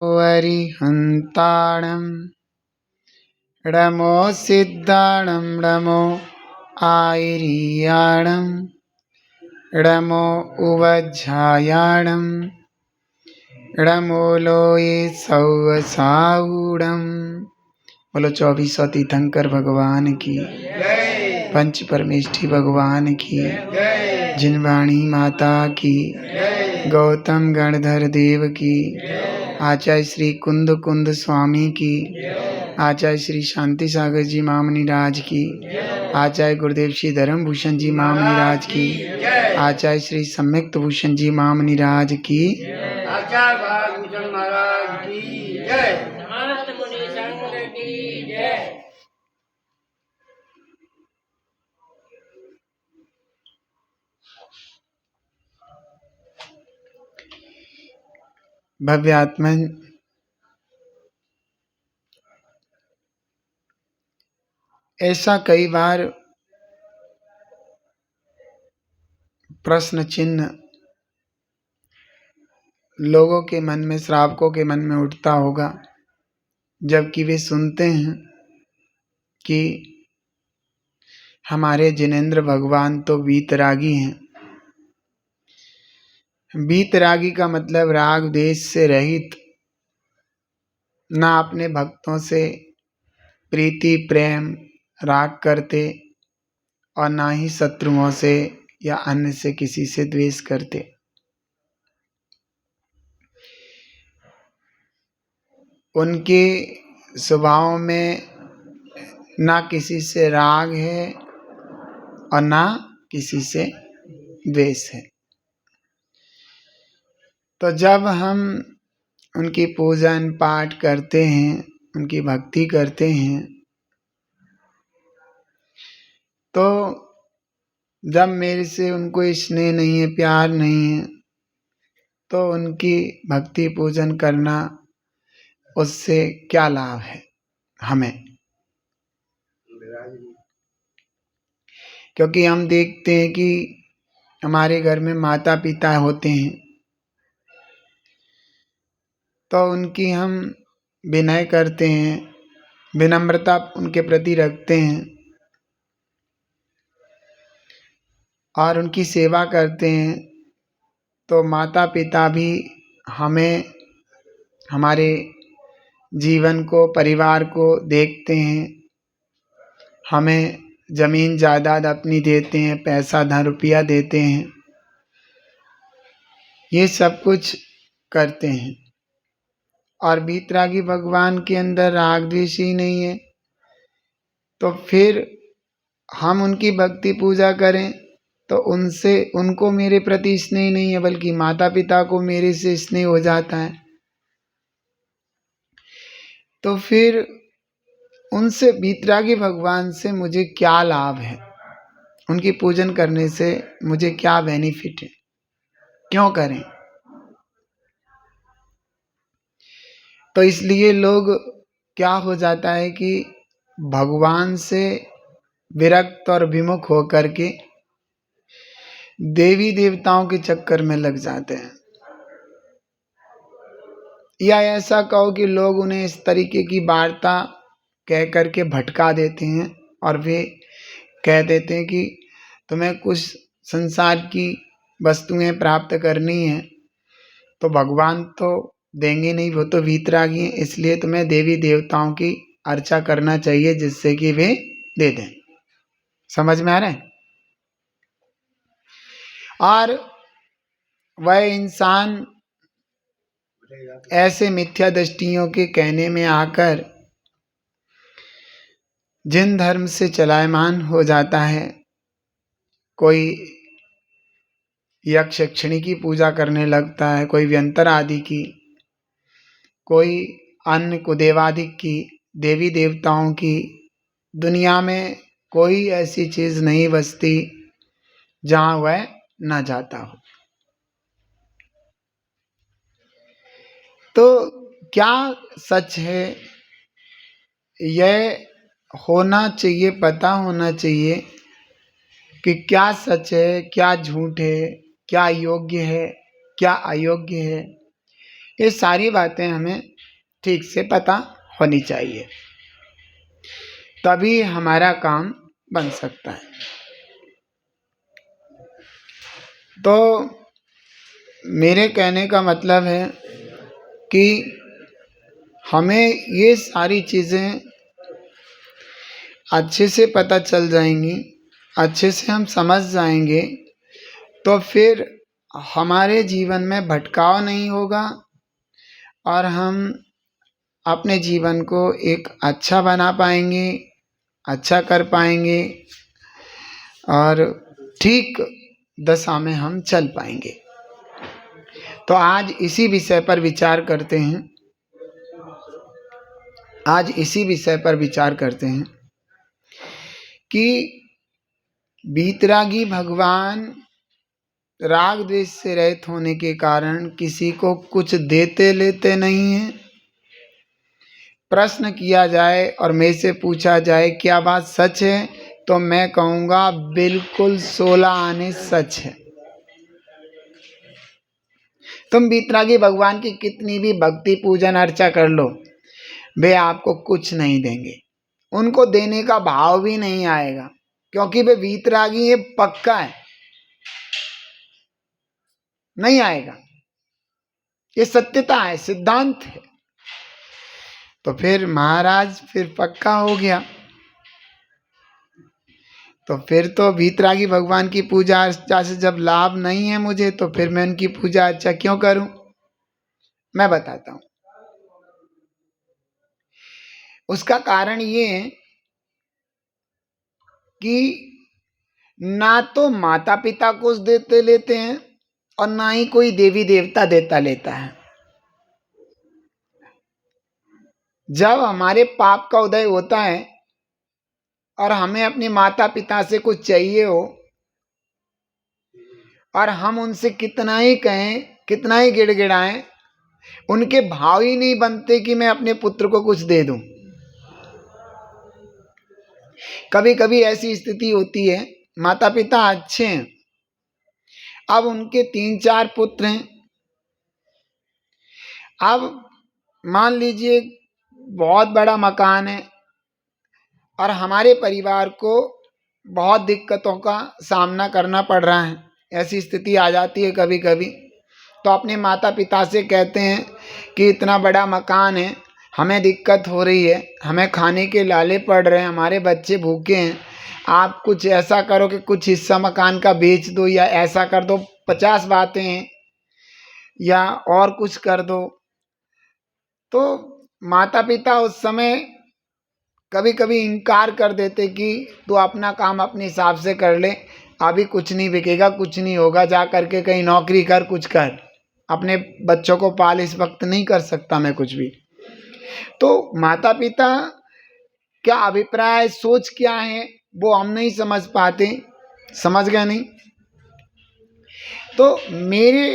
वरिहन्ताणं रमो सिद्धाणं रमो आयर्याणं रमो उवज्झायाणं रमो लोये सौवसाऊणम्। बोलो 2400 तीर्थंकर भगवान की, पंच परमेष्ठी भगवान की, जिनवाणी माता की, गौतम गणधर देव की, आचार्य श्री कुंद कुंद स्वामी की, आचार्य श्री शांति सागर जी मामनी राज की, आचार्य गुरुदेव श्री धर्म भूषण जी मामनी राज की, आचार्य श्री सम्यक्त भूषण जी मामनी राज की, आचार्य भागभूषण महाराज की जय, समस्त मुनि संघ की जय। भव्य आत्मन ऐसा कई बार प्रश्न चिन्ह लोगों के मन में, श्रावकों के मन में उठता होगा, जबकि वे सुनते हैं कि हमारे जिनेंद्र भगवान तो वीतरागी हैं। वीतरागी का मतलब राग द्वेष से रहित, ना अपने भक्तों से प्रीति प्रेम राग करते और ना ही शत्रुओं से या अन्य से किसी से द्वेष करते। उनके स्वभाव में ना किसी से राग है और ना किसी से द्वेष है। तो जब हम उनकी पूजन पाठ करते हैं, उनकी भक्ति करते हैं, तो जब मेरे से उनको स्नेह नहीं है, प्यार नहीं है, तो उनकी भक्ति पूजन करना, उससे क्या लाभ है हमें? क्योंकि हम देखते हैं कि हमारे घर में माता पिता होते हैं, तो उनकी हम विनय करते हैं, विनम्रता उनके प्रति रखते हैं और उनकी सेवा करते हैं, तो माता पिता भी हमें, हमारे जीवन को, परिवार को देखते हैं, हमें जमीन जायदाद अपनी देते हैं, पैसा धन रुपया देते हैं, ये सब कुछ करते हैं। और वीतरागी भगवान के अंदर राग द्वेष ही नहीं है, तो फिर हम उनकी भक्ति पूजा करें तो उनको मेरे प्रति स्नेह नहीं है, बल्कि माता पिता को मेरे से स्नेह हो जाता है। तो फिर उनसे, वीतरागी भगवान से मुझे क्या लाभ है? उनकी पूजन करने से मुझे क्या बेनिफिट है? क्यों करें? तो इसलिए लोग, क्या हो जाता है कि भगवान से विरक्त और विमुख होकर के देवी देवताओं के चक्कर में लग जाते हैं, या ऐसा कहो कि लोग उन्हें इस तरीके की वार्ता कह करके भटका देते हैं और वे कह देते हैं कि तुम्हें कुछ संसार की वस्तुएं प्राप्त करनी है तो भगवान तो देंगे नहीं, वो तो वीतरागी हैं, इसलिए तुम्हें देवी देवताओं की अर्चा करना चाहिए जिससे कि वे दे दें। समझ में आ रहा है? और वह इंसान ऐसे मिथ्या दृष्टियों के कहने में आकर जिन धर्म से चलायमान हो जाता है, कोई यक्ष यक्षिणी की पूजा करने लगता है, कोई व्यंतर आदि की, कोई अन्य कुदेवादिक की, देवी देवताओं की। दुनिया में कोई ऐसी चीज नहीं बचती जहां वह न जाता हो। तो क्या सच है, यह होना चाहिए, पता होना चाहिए कि क्या सच है, क्या झूठ है, क्या योग्य है, क्या अयोग्य है। ये सारी बातें हमें ठीक से पता होनी चाहिए, तभी हमारा काम बन सकता है। तो मेरे कहने का मतलब है कि हमें ये सारी चीज़ें अच्छे से पता चल जाएंगी, अच्छे से हम समझ जाएंगे, तो फिर हमारे जीवन में भटकाव नहीं होगा और हम अपने जीवन को एक अच्छा बना पाएंगे, अच्छा कर पाएंगे और ठीक दशा में हम चल पाएंगे। तो आज इसी विषय पर विचार करते हैं। आज इसी विषय पर विचार करते हैं कि वीतरागी भगवान राग द्वेष से रहित होने के कारण किसी को कुछ देते लेते नहीं हैं। प्रश्न किया जाए और मेरे से पूछा जाए क्या बात सच है, तो मैं कहूँगा बिल्कुल 16 आने सच है। तुम वीतरागी भगवान की कितनी भी भक्ति पूजन अर्चा कर लो, वे आपको कुछ नहीं देंगे, उनको देने का भाव भी नहीं आएगा, क्योंकि वे वीतरागी है, पक्का है, नहीं आएगा। ये सत्यता है, सिद्धांत है। तो फिर महाराज फिर पक्का हो गया। तो फिर तो वीतरागी भगवान की पूजा अर्चा से जब लाभ नहीं है मुझे, तो फिर मैं उनकी पूजा अर्चा क्यों करूं? मैं बताता हूं। उसका कारण ये है कि ना तो माता पिता कुछ देते लेते हैं और ना ही कोई देवी देवता देता लेता है। जब हमारे पाप का उदय होता है और हमें अपने माता पिता से कुछ चाहिए हो और हम उनसे कितना ही कहें, कितना ही गिड़गिड़ाएं, उनके भाव ही नहीं बनते कि मैं अपने पुत्र को कुछ दे दूं। कभी कभी ऐसी स्थिति होती है, माता पिता अच्छे हैं, अब उनके 3-4 पुत्र हैं। अब मान लीजिए बहुत बड़ा मकान है और हमारे परिवार को बहुत दिक्कतों का सामना करना पड़ रहा है। ऐसी स्थिति आ जाती है कभी कभी। तो अपने माता पिता से कहते हैं कि इतना बड़ा मकान है, हमें दिक्कत हो रही है, हमें खाने के लाले पड़ रहे हैं, हमारे बच्चे भूखे हैं, आप कुछ ऐसा करो कि कुछ हिस्सा मकान का बेच दो या ऐसा कर दो। 50 बातें हैं, या और कुछ कर दो। तो माता पिता उस समय कभी कभी इनकार कर देते कि तू अपना काम अपने हिसाब से कर ले, अभी कुछ नहीं बिकेगा, कुछ नहीं होगा, जा करके कहीं नौकरी कर, कुछ कर, अपने बच्चों को पाल, इस वक्त नहीं कर सकता मैं कुछ भी। तो माता पिता क्या अभिप्राय, सोच क्या है, वो हम नहीं समझ पाते। समझ गए नहीं? तो मेरे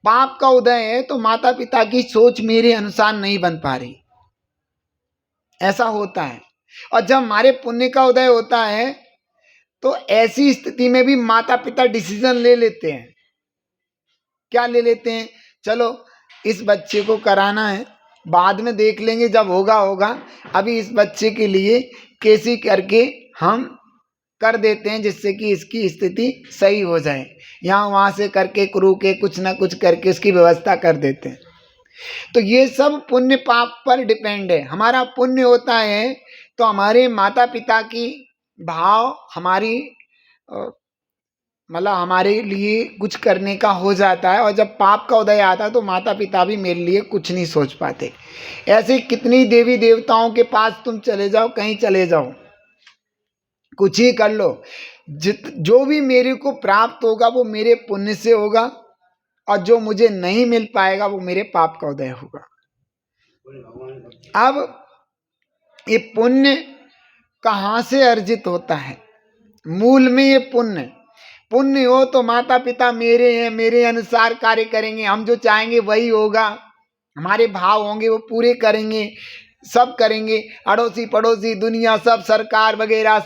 पाप का उदय है तो माता पिता की सोच मेरे अनुसार नहीं बन पा रही, ऐसा होता है। और जब हमारे पुण्य का उदय होता है तो ऐसी स्थिति में भी माता पिता डिसीजन ले लेते हैं। क्या ले लेते हैं? चलो इस बच्चे को कराना है, बाद में देख लेंगे, जब होगा होगा, अभी इस बच्चे के लिए कैसे करके हम कर देते हैं जिससे कि इसकी स्थिति सही हो जाए, यहाँ वहाँ से करके क्रू के कुछ ना कुछ करके उसकी व्यवस्था कर देते हैं। तो ये सब पुण्य पाप पर डिपेंड है। हमारा पुण्य होता है तो हमारे माता पिता की भाव हमारी मतलब हमारे लिए कुछ करने का हो जाता है, और जब पाप का उदय आता है तो माता पिता भी मेरे लिए कुछ नहीं सोच पाते। ऐसे कितनी देवी देवताओं के पास तुम चले जाओ, कहीं चले जाओ, कुछ ही कर लो, जो भी मेरे को प्राप्त होगा वो मेरे पुण्य से होगा, और जो मुझे नहीं मिल पाएगा वो मेरे पाप का उदय होगा। अब ये पुण्य कहाँ से अर्जित होता है? मूल में ये पुण्य हो तो माता पिता मेरे हैं, मेरे अनुसार कार्य करेंगे, हम जो चाहेंगे वही होगा, हमारे भाव होंगे वो पूरे करेंगे, सब करेंगे, अड़ोसी पड़ोसी दुनिया सब, सरकार वगैरह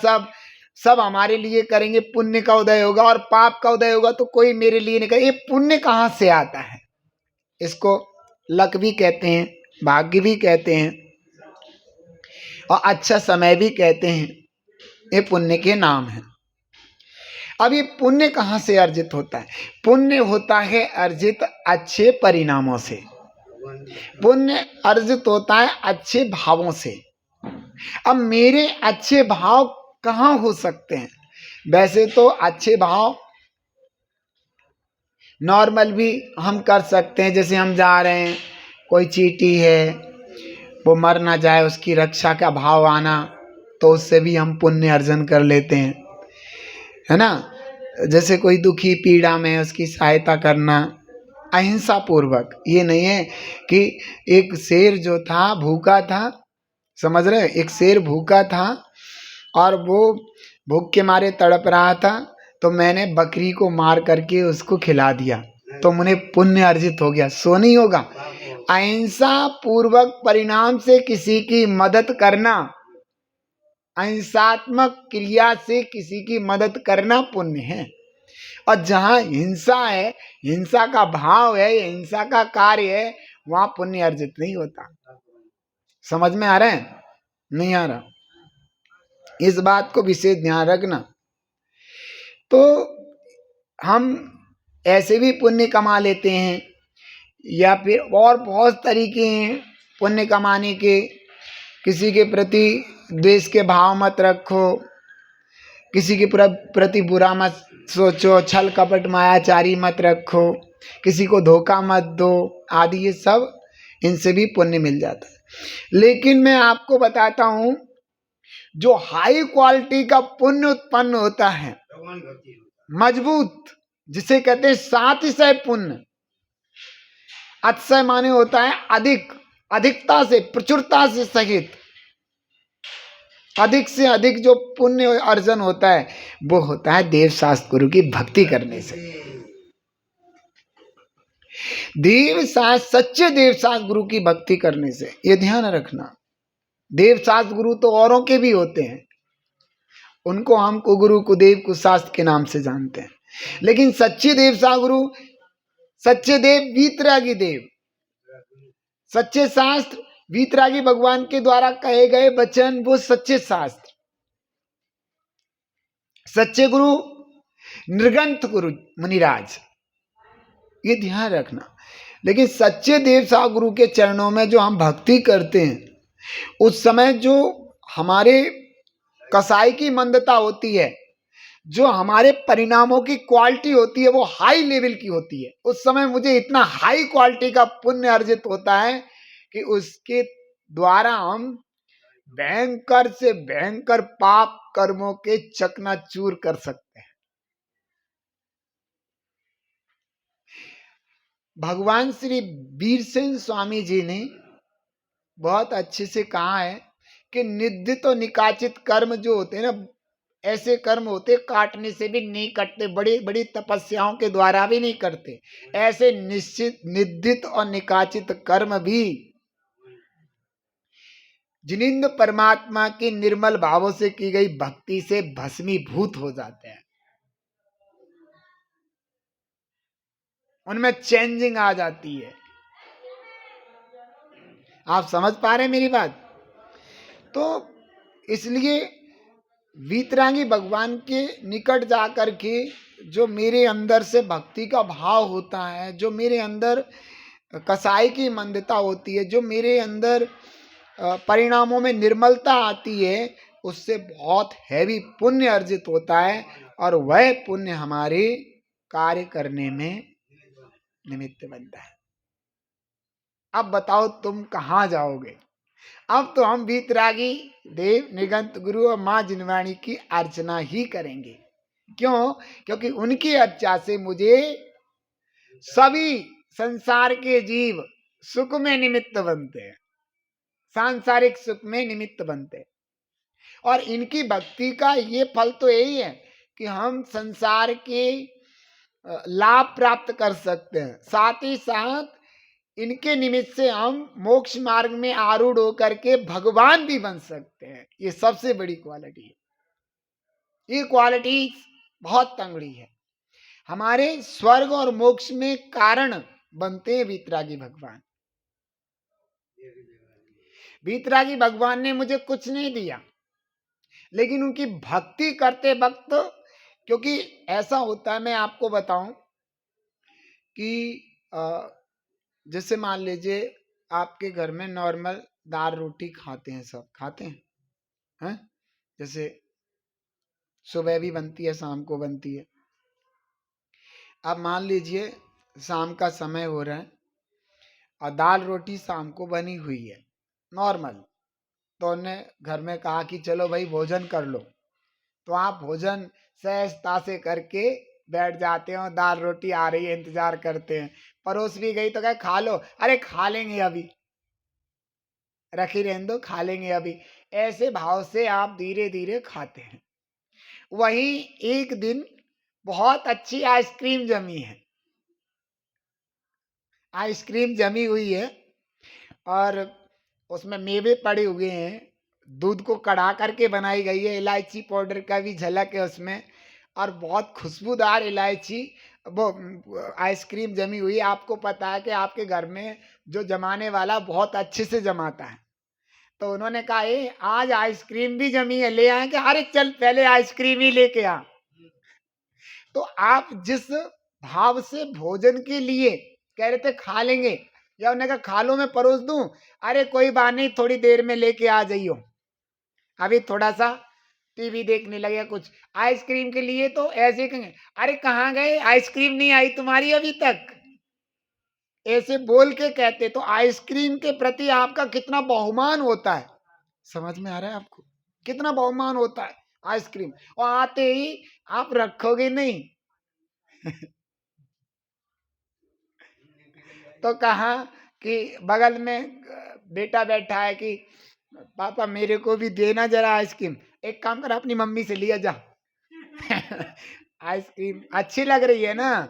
सब हमारे लिए करेंगे। पुण्य का उदय होगा। और पाप का उदय होगा तो कोई मेरे लिए नहीं करे। ये पुण्य कहाँ से आता है? इसको लक भी कहते हैं, भाग्य भी कहते हैं और अच्छा समय भी कहते हैं। ये पुण्य के नाम हैं। अब ये पुण्य कहाँ से अर्जित होता है? पुण्य होता है अर्जित अच्छे परिणामों से। पुण्य अर्जित होता है अच्छे भावों से। अब मेरे अच्छे भाव कहाँ हो सकते हैं? वैसे तो अच्छे भाव नॉर्मल भी हम कर सकते हैं। जैसे हम जा रहे हैं, कोई चींटी है, वो मर ना जाए, उसकी रक्षा का भाव आना, तो उससे भी हम पुण्य अर्जन कर लेते हैं, है ना। जैसे कोई दुखी पीड़ा में उसकी सहायता करना अहिंसा पूर्वक। ये नहीं है कि एक शेर जो था भूखा था, समझ रहे, एक शेर भूखा था और वो भूख के मारे तड़प रहा था, तो मैंने बकरी को मार करके उसको खिला दिया, तो मुझे पुण्य अर्जित हो गया। सो नहीं होगा। अहिंसा पूर्वक परिणाम से किसी की मदद करना, अहिंसात्मक क्रिया से किसी की मदद करना पुण्य है। और जहाँ हिंसा है, हिंसा का भाव है, हिंसा का कार्य है, वहां पुण्य अर्जित नहीं होता। समझ में आ रहा है? नहीं आ रहा? इस बात को विशेष ध्यान रखना। तो हम ऐसे भी पुण्य कमा लेते हैं, या फिर और बहुत तरीके हैं पुण्य कमाने के। किसी के प्रति द्वेष के भाव मत रखो, किसी के प्रति बुरा मत सोचो, छल कपट मायाचारी मत रखो, किसी को धोखा मत दो, आदि ये सब, इनसे भी पुण्य मिल जाता है। लेकिन मैं आपको बताता हूं, जो हाई क्वालिटी का पुण्य उत्पन्न होता है, मजबूत, जिसे कहते हैं सातिशय पुण्य। अतिशय माने होता है अधिक, अधिकता से, प्रचुरता से सहित, अधिक से अधिक जो पुण्य अर्जन होता है वो होता है देव शास्त्र गुरु की भक्ति करने से। देव शास्त्र, सच्चे देव शास्त्र गुरु की भक्ति करने से। ये ध्यान रखना, देव शास्त्र गुरु तो औरों के भी होते हैं, उनको हम कुगुरु कुदेव कुशास्त्र के नाम से जानते हैं, लेकिन सच्चे देव शास्त्र गुरु, सच्चे देव वीतरागी देव, सच्चे शास्त्र वीतरागी भगवान के द्वारा कहे गए वचन, वो सच्चे शास्त्र। सच्चे गुरु निर्गंथ गुरु मुनिराज, ये ध्यान रखना। लेकिन सच्चे देव शास्त्र गुरु के चरणों में जो हम भक्ति करते हैं, उस समय जो हमारे कसाई की मंदता होती है, जो हमारे परिणामों की क्वालिटी होती है, वो हाई लेवल की होती है। उस समय मुझे इतना हाई क्वालिटी का पुण्य अर्जित होता है कि उसके द्वारा हम भयंकर से भयंकर पाप कर्मों के चकनाचूर कर सकते हैं। भगवान श्री वीरसेन स्वामी जी ने बहुत अच्छे से कहा है कि निंदित और निकाचित कर्म जो होते हैं ना, ऐसे कर्म होते काटने से भी नहीं कटते, बड़ी बड़ी तपस्याओं के द्वारा भी नहीं करते। ऐसे निश्चित निंदित और निकाचित कर्म भी जिनिंद परमात्मा की निर्मल भावों से की गई भक्ति से भस्मीभूत हो जाते हैं, उनमें चेंजिंग आ जाती है। आप समझ पा रहे हैं मेरी बात? तो इसलिए वीतरागी भगवान के निकट जाकर के जो मेरे अंदर से भक्ति का भाव होता है, जो मेरे अंदर कसाई की मंदता होती है, जो मेरे अंदर परिणामों में निर्मलता आती है, उससे बहुत हैवी पुण्य अर्जित होता है, और वह पुण्य हमारे कार्य करने में निमित्त बनता है। अब बताओ तुम कहाँ जाओगे? अब तो हम वीतरागी देव निगंत गुरु और माँ जिनवाणी की अर्चना ही करेंगे। क्यों? क्योंकि उनकी अर्चा से मुझे सभी संसार के जीव सुख में निमित्त बनते हैं, सांसारिक सुख में निमित्त बनते हैं। और इनकी भक्ति का ये फल तो यही है कि हम संसार के लाभ प्राप्त कर सकते हैं, साथ ही साथ इनके निमित्त से हम मोक्ष मार्ग में आरूढ़ होकर के भगवान भी बन सकते हैं। ये सबसे बड़ी क्वालिटी है। ये क्वालिटी बहुत तंगड़ी है। हमारे स्वर्ग और मोक्ष में कारण बनते हैं वीतरागी भगवान। वीतरागी भगवान ने मुझे कुछ नहीं दिया, लेकिन उनकी भक्ति करते वक्त, क्योंकि ऐसा होता है, मैं आपको बताऊं कि जैसे मान लीजिए आपके घर में नॉर्मल दाल रोटी खाते हैं, सब खाते हैं? जैसे सुबह भी बनती है, शाम को बनती है। अब मान लीजिए शाम का समय हो रहा है और दाल रोटी शाम को बनी हुई है नॉर्मल, तो उन्होंने घर में कहा कि चलो भाई भोजन कर लो, तो आप भोजन सहजता से करके बैठ जाते हो, दाल रोटी आ रही है इंतजार करते हैं, परोस भी गई तो कहे खा लो, अरे खा लेंगे अभी, रखी रहने दो, खा लेंगे अभी, ऐसे भाव से आप धीरे धीरे खाते हैं। वहीं एक दिन बहुत अच्छी आइसक्रीम जमी है, आइसक्रीम जमी हुई है और उसमें मेवे पड़े हुए हैं, दूध को कड़ा करके बनाई गई है, इलायची पाउडर का भी झलक है उसमें, और बहुत खुशबूदार इलायची वो आइसक्रीम जमी हुई है। आपको पता है कि आपके घर में जो जमाने वाला बहुत अच्छे से जमाता है, तो उन्होंने कहा आज आइसक्रीम भी जमी है, ले आए? कि अरे चल पहले आइसक्रीम ही लेके आ। तो आप जिस भाव से भोजन के लिए कह रहे थे खा लेंगे, या उन्होंने कहा खा लो मैं परोस दूं, अरे कोई बात नहीं थोड़ी देर में लेके आ जाइयो, अभी थोड़ा सा टीवी देखने लगे कुछ, आइसक्रीम के लिए तो ऐसे कहेंगे अरे कहाँ गए, आइसक्रीम नहीं आई तुम्हारी अभी तक, ऐसे बोल के कहते। तो आइसक्रीम के प्रति आपका कितना बहुमान होता है, समझ में आ रहा है आपको? कितना बहुमान होता है आइसक्रीम, और आते ही आप रखोगे नहीं। तो कहा कि बगल में बेटा बैठा है कि पापा मेरे को भी देना जरा आइसक्रीम, एक काम कर अपनी मम्मी से लिया जा। आइसक्रीम अच्छी लग रही है ना,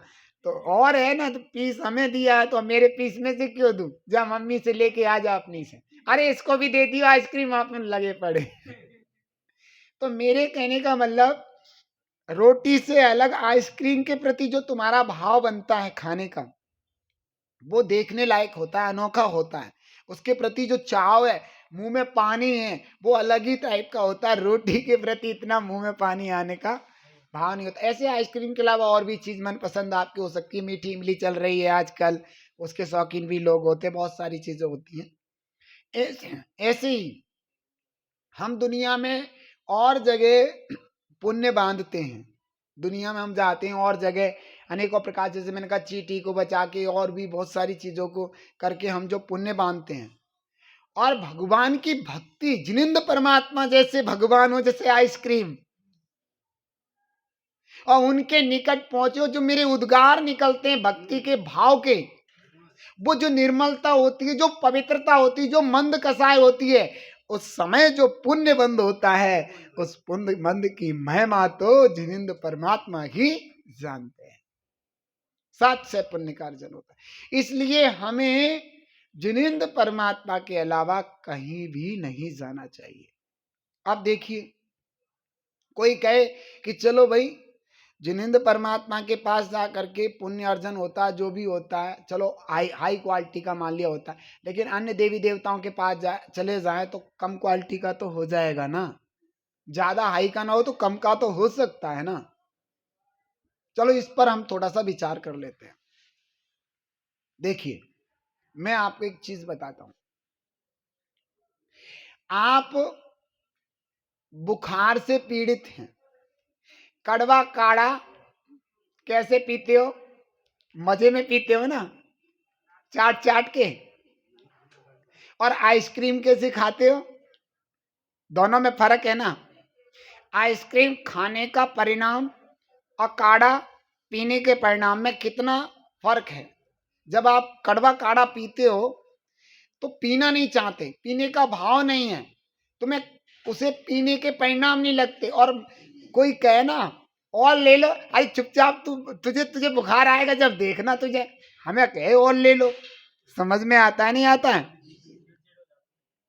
तो और है ना, तो पीस हमें दिया है तो मेरे पीस में से क्यों दूं, जा मम्मी से लेके आ जा अपनी से, अरे इसको भी दे दियो आइसक्रीम, आप में लगे पड़े। तो मेरे कहने का मतलब, रोटी से अलग आइसक्रीम के प्रति जो तुम्हारा भाव बनता है खाने का, वो देखने लायक होता है, अनोखा होता है। उसके प्रति जो चाव है, मुंह में पानी है, वो अलग ही टाइप का होता है। रोटी के प्रति इतना मुंह में पानी आने का भाव नहीं होता। ऐसे आइसक्रीम के अलावा और भी चीज मनपसंद आपकी हो सकती है, मीठी इमली चल रही है आजकल, उसके शौकीन भी लोग होते हैं, बहुत सारी चीजें होती हैं। ऐसे ही हम दुनिया में और जगह पुण्य बांधते हैं, दुनिया में हम जाते हैं और जगह अनेकों प्रकार, जैसे मैंने कहा चींटी को बचा के और भी बहुत सारी चीजों को करके हम जो पुण्य बांधते हैं, और भगवान की भक्ति, जिनिंद परमात्मा जैसे भगवान हो, जैसे आइसक्रीम, और उनके निकट पहुंचे, जो मेरे उद्गार निकलते हैं भक्ति के भाव के, वो जो निर्मलता होती है, जो पवित्रता होती है, जो मंद कसाय होती है, उस समय जो पुण्य बंद होता है, उस पुण्य मंद की महिमा तो जिनिंद परमात्मा ही जानते हैं। सात से पुण्य का अर्जन होता है। इसलिए हमें जिनिंद परमात्मा के अलावा कहीं भी नहीं जाना चाहिए। अब देखिए, कोई कहे कि चलो भाई जिनिंद परमात्मा के पास जा करके पुण्य अर्जन होता है, जो भी होता है चलो हाई क्वालिटी का मान लिया होता है, लेकिन अन्य देवी देवताओं के पास चले जाए तो कम क्वालिटी का तो हो जाएगा ना, ज्यादा हाई का ना हो तो कम का तो हो सकता है ना। चलो इस पर हम थोड़ा सा विचार कर लेते हैं। देखिए, मैं आपको एक चीज बताता हूं, आप बुखार से पीड़ित हैं, कड़वा काढ़ा कैसे पीते हो? मजे में पीते हो ना, चाट चाट के। और आइसक्रीम कैसे खाते हो? दोनों में फर्क है ना। आइसक्रीम खाने का परिणाम और काढ़ा पीने के परिणाम में कितना फर्क है। जब आप कड़वा काढ़ा पीते हो तो पीना नहीं चाहते, पीने का भाव नहीं है, तुम्हें उसे पीने के परिणाम नहीं लगते। और कोई कहे ना और ले लो, अरे चुपचाप तुझे तुझे बुखार आएगा जब देखना तुझे, हमें कहे और ले लो, समझ में आता है नहीं आता है?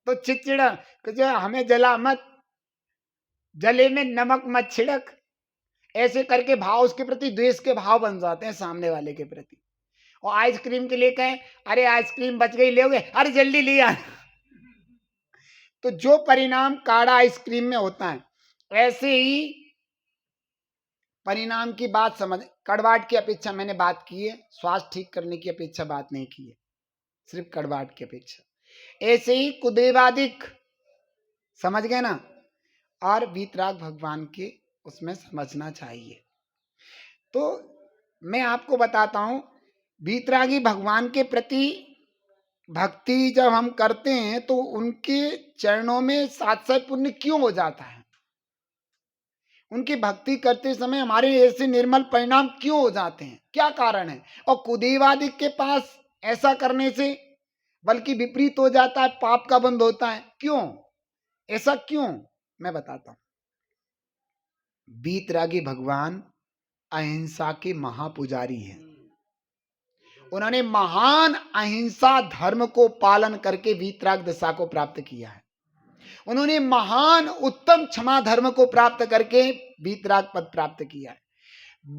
तो चिड़चिड़ा जो हमें जला मत, जले में नमक मत छिड़क, ऐसे करके भाव उसके प्रति द्वेष के भाव बन जाते हैं सामने वाले के प्रति। और आइसक्रीम के लिए कहें अरे आइसक्रीम बच गई, ले अरे जल्दी ले आ। तो जो परिणाम काढ़ा आइसक्रीम में होता है, ऐसे ही परिणाम की बात समझ, कड़वाहट की अपेक्षा मैंने बात की है, स्वास्थ्य ठीक करने की अपेक्षा बात नहीं की है, सिर्फ कड़वाहट की अपेक्षा। ऐसे ही कुदेवादिक, समझ गए ना, और वीतराग भगवान के उसमें समझना चाहिए। तो मैं आपको बताता हूं, वीतरागी भगवान के प्रति भक्ति जब हम करते हैं तो उनके चरणों में सात्सय पुण्य क्यों हो जाता है, उनकी भक्ति करते समय हमारे ऐसे निर्मल परिणाम क्यों हो जाते हैं, क्या कारण है। और कुदेवादिक के पास ऐसा करने से बल्कि विपरीत हो जाता है, पाप का बंध होता है, क्यों, ऐसा क्यों, मैं बताता हूं। वीतरागी भगवान अहिंसा के महापुजारी हैं। उन्होंने महान अहिंसा धर्म को पालन करके वीतराग दशा को प्राप्त किया है। उन्होंने महान उत्तम क्षमा धर्म को प्राप्त करके वीतराग पद प्राप्त किया है।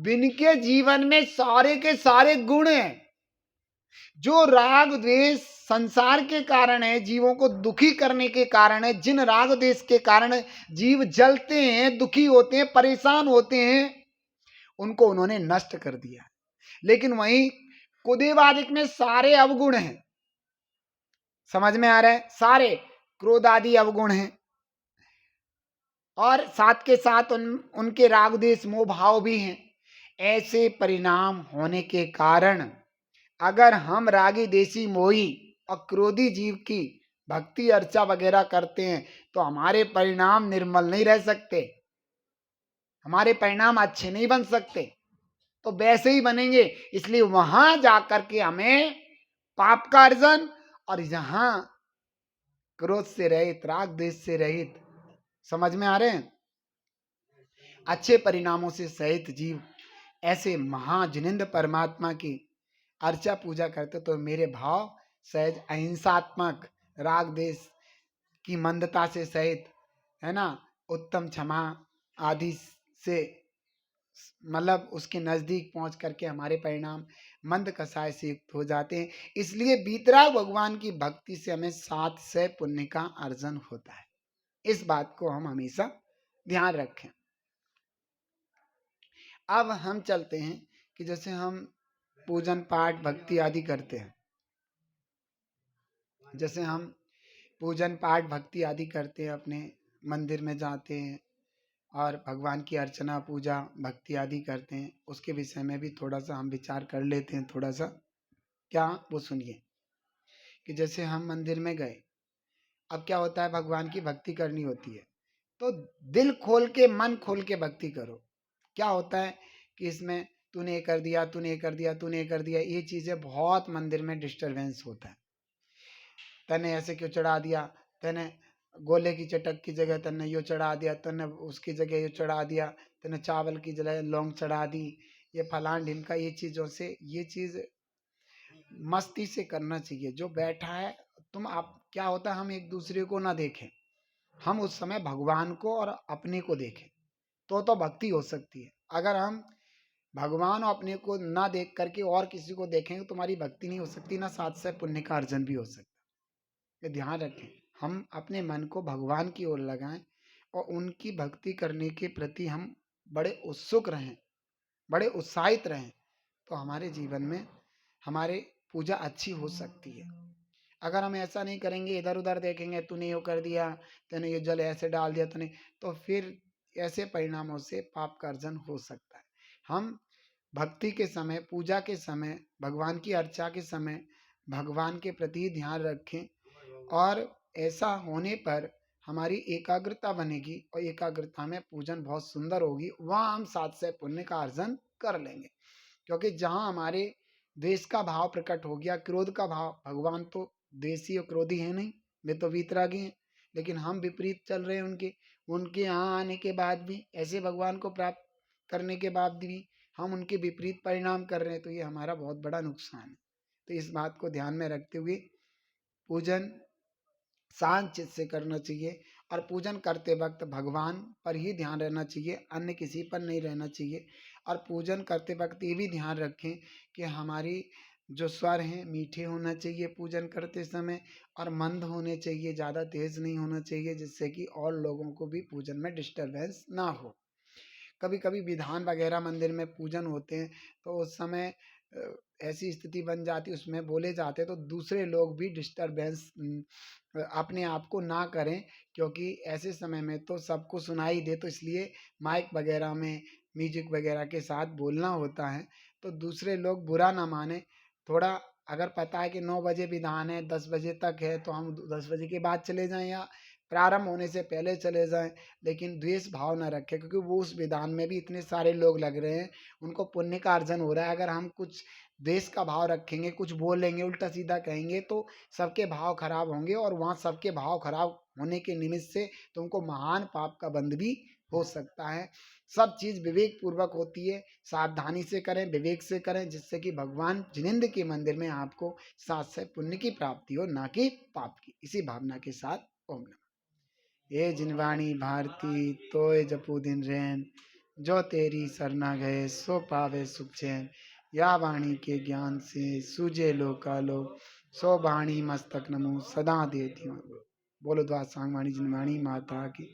जिनके जीवन में सारे के सारे गुण हैं, जो राग द्वेष संसार के कारण है, जीवों को दुखी करने के कारण है, जिन राग द्वेष के कारण जीव जलते हैं, दुखी होते हैं, परेशान होते हैं, उनको उन्होंने नष्ट कर दिया। लेकिन वहीं कुदेवादिक में सारे अवगुण हैं, समझ में आ रहा है, सारे क्रोध आदि अवगुण हैं, और साथ के साथ उनके राग द्वेष मोह भाव भी हैं। ऐसे परिणाम होने के कारण अगर हम रागी देशी मोही और क्रोधी जीव की भक्ति अर्चा वगैरह करते हैं तो हमारे परिणाम निर्मल नहीं रह सकते, हमारे परिणाम अच्छे नहीं बन सकते, तो वैसे ही बनेंगे। इसलिए वहां जाकर के हमें पाप का अर्जन, और यहां क्रोध से रहित, राग द्वेष से रहित, समझ में आ रहे हैं, अच्छे परिणामों से सहित जीव ऐसे महाजिनेंद्र परमात्मा की अर्चा पूजा करते तो मेरे भाव सहज अहिंसात्मक, राग देश की मंदता से सहित, है ना, उत्तम क्षमा आदि से, मतलब उसके नजदीक पहुंच करके हमारे परिणाम मंद कसाय से युक्त हो जाते हैं। इसलिए वीतराग भगवान की भक्ति से हमें 700 पुण्य का अर्जन होता है। इस बात को हम हमेशा ध्यान रखें। अब हम चलते हैं कि जैसे हम पूजन पाठ भक्ति आदि करते हैं, जैसे हम पूजन पाठ भक्ति आदि करते हैं, अपने मंदिर में जाते हैं और भगवान की अर्चना पूजा भक्ति आदि करते हैं, उसके विषय में भी थोड़ा सा हम विचार कर लेते हैं। थोड़ा सा क्या, वो सुनिए कि जैसे हम मंदिर में गए, अब क्या होता है, भगवान की भक्ति करनी होती है तो दिल खोल के, मन खोल के भक्ति करो। क्या होता है कि इसमें तूने ये कर दिया, तूने ये कर दिया, तूने ये कर दिया, ये चीज़ें बहुत मंदिर में डिस्टरबेंस होता है। तने ऐसे क्यों चढ़ा दिया, तने गोले की चटक की जगह तने यो चढ़ा दिया, तने उसकी जगह यो चढ़ा दिया, तने चावल की जगह लौंग चढ़ा दी, ये फलान ढिमका, ये चीज़ों से, ये चीज़ मस्ती से करना चाहिए। जो बैठा है, तुम आप, क्या होता है, हम एक दूसरे को ना देखें, हम उस समय भगवान को और अपने को देखें तो भक्ति हो सकती है। अगर हम भगवान और अपने को ना देख करके और किसी को देखेंगे तो तुम्हारी भक्ति नहीं हो सकती, ना 700 पुण्य का अर्जन भी हो सकता। ये ध्यान रखें, हम अपने मन को भगवान की ओर लगाएं और उनकी भक्ति करने के प्रति हम बड़े उत्सुक रहें, बड़े उत्साहित रहें, तो हमारे जीवन में हमारे पूजा अच्छी हो सकती है। अगर हम ऐसा नहीं करेंगे, इधर उधर देखेंगे, तूने ये कर दिया, तूने ये जल ऐसे डाल दिया, तूने, तो फिर ऐसे परिणामों से पाप का अर्जन हो सकता है। हम भक्ति के समय, पूजा के समय, भगवान की अर्चा के समय भगवान के प्रति ध्यान रखें, और ऐसा होने पर हमारी एकाग्रता बनेगी और एकाग्रता में पूजन बहुत सुंदर होगी। वहाँ हम 700 पुण्य का अर्जन कर लेंगे, क्योंकि जहाँ हमारे द्वेष का भाव प्रकट हो गया, क्रोध का भाव, भगवान तो द्वेषी और क्रोधी है नहीं, वे तो वीतरागी हैं, लेकिन हम विपरीत चल रहे हैं उनके यहाँ आने के बाद भी, ऐसे भगवान को प्राप्त करने के बाद भी हम उनके विपरीत परिणाम कर रहे हैं, तो ये हमारा बहुत बड़ा नुकसान है। तो इस बात को ध्यान में रखते हुए पूजन शांत चित्त से करना चाहिए, और पूजन करते वक्त भगवान पर ही ध्यान रहना चाहिए, अन्य किसी पर नहीं रहना चाहिए। और पूजन करते वक्त ये भी ध्यान रखें कि हमारी जो स्वर हैं मीठे होना चाहिए पूजन करते समय, और मंद होने चाहिए, ज़्यादा तेज नहीं होना चाहिए, जिससे कि और लोगों को भी पूजन में डिस्टरबेंस ना हो। कभी कभी विधान वगैरह मंदिर में पूजन होते हैं, तो उस समय ऐसी स्थिति बन जाती है, उसमें बोले जाते हैं, तो दूसरे लोग भी डिस्टरबेंस अपने आप को ना करें, क्योंकि ऐसे समय में तो सबको सुनाई दे, तो इसलिए माइक वगैरह में म्यूजिक वगैरह के साथ बोलना होता है, तो दूसरे लोग बुरा ना माने। थोड़ा अगर पता है कि 9 बजे विधान है, 10 बजे तक है, तो हम 10 बजे के बाद चले जाएं या प्रारंभ होने से पहले चले जाएं, लेकिन द्वेष भाव ना रखें, क्योंकि वो उस विधान में भी इतने सारे लोग लग रहे हैं, उनको पुण्य का अर्जन हो रहा है। अगर हम कुछ द्वेष का भाव रखेंगे, कुछ बोलेंगे, उल्टा सीधा कहेंगे, तो सबके भाव खराब होंगे, और वहाँ सबके भाव खराब होने के निमित्त से तुमको महान पाप का बंध भी हो सकता है। सब चीज़ विवेक पूर्वक होती है, सावधानी से करें, विवेक से करें, जिससे कि भगवान जिनेंद्र के मंदिर में आपको साथ पुण्य की प्राप्ति हो, ना कि पाप की। इसी भावना के साथ ओम नमः। ये जिनवाणी भारती तोय जपू दिन रैन, जो तेरी सरना गए सो पावे सुख चैन। या वाणी के ज्ञान से सूझे लोकालो, सो वाणी मस्तक नमो सदा देती हूँ। बोलो द्वार सांग वाणी जिनवाणी माता की।